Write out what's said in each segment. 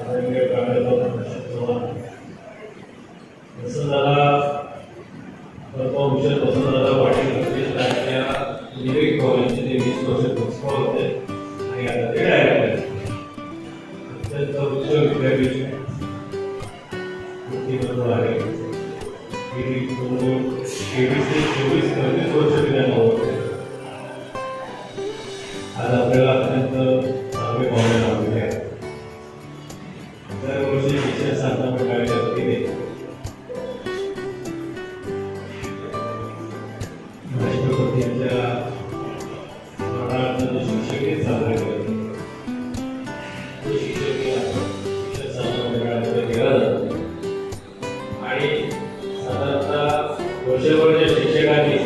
आदरणीय प्राध्यापक चव्हाण, वसंतदादा पद्मभूषण वसंतदादा पाटील प्रतिष्ठानच्या इंजिनिअरिंग कॉलेजचे ते 20 वर्ष प्रिन्सिपल होते आणि आता ते डायरेक्टर आहेत. अत्यंत उच्च विद्यापीठ उत्तीर्ण आहे. गेली 23-24 वर्ष त्यांना होते. आज आपल्याला अत्यंत चांगले पाहुणे लाभलेले आहेत. दरवर्षी शिक्षण साधना मंडळाच्या वतीने राष्ट्रपतींच्या स्मरणार्थ जो शिक्षक दिन साजरा केला तो शिक्षक शिक्षण साधना मंडळाकडे केला जातो आणि साधारणतः वर्षभर ज्या शिक्षकांनी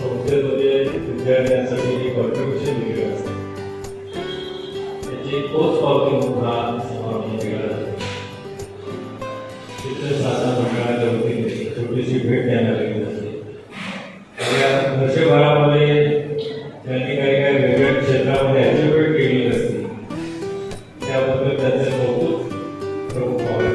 संस्थेमध्ये विद्यार्थ्यांसाठी जे कॉन्ट्रिब्युशन दिलेलं असतं त्याची पोच पावती म्हणून हा समारंभ केला जातो. शिक्षण साधना मंडळाच्या वतीने छोटीशी भेट द्यायला लागली असते. या वर्षभरामध्ये त्यांनी काही काही वेगळ्या क्षेत्रामध्ये अचिव्हमेंट केलेली असते, त्याबद्दल त्यांचे कौतुक प्रमुख पावले.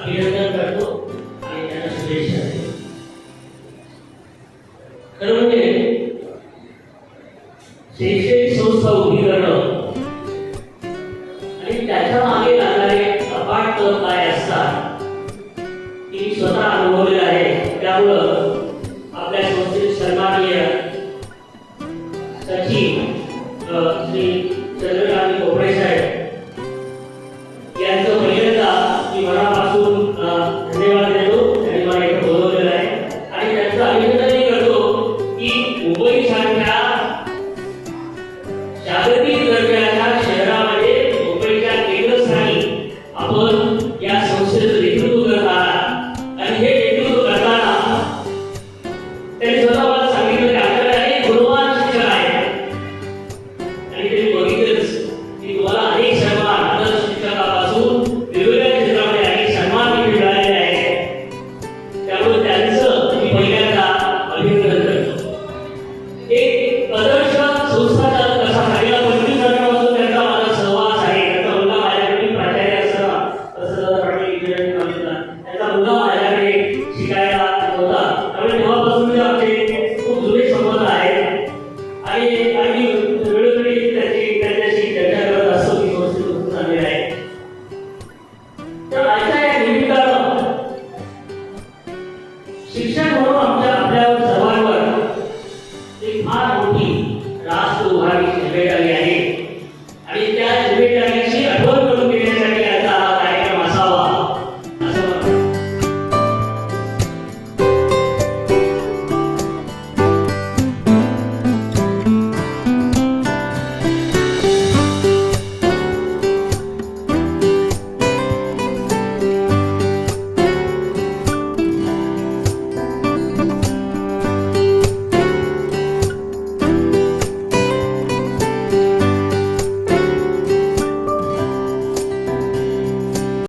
अभिनंदन करतो आणि त्यांना शुभेच्छा देतो. खरं म्हणजे शैक्षणिक संस्था उभी करणं आणि त्याच्या मागे लागणारे अपाट काय असतात ती स्वतः अनुभवलेलं आहे. त्यामुळं आपल्या संस्थेचे सन्माननीय सचिव श्री चंद्रकांत कोपडे साहेब यांचं पहिल्यांदा मी मनापासून धन्यवाद देतो. त्यांनी मला इथे बोलवलेलं आहे आणि त्यांचं अभिनंदनही करतो की मुंबई सारख्या आदर्श संस्थाचालक कसा गेल्या 25 वर्षापासून त्यांचा माझा सहवास आहे. त्याचा मुलगा माझ्याकडे प्राचार्य असताना तसं पाटील इंजिनिअरिंग कॉलेजला त्याचा मुलगा माझ्याकडे शिकायला होता. त्यामुळे तेव्हापासून आमचे खूप जुने संबंध आहेत आणि वेळोवेळी त्यांच्याशी चर्चा करत असतो की संस्कृती खूप चांगली आहे. तर आजच्या या निमित्तानं शिक्षण म्हणून आपल्या सर्वांवर एक फार मोठी राष्ट्र उभारणी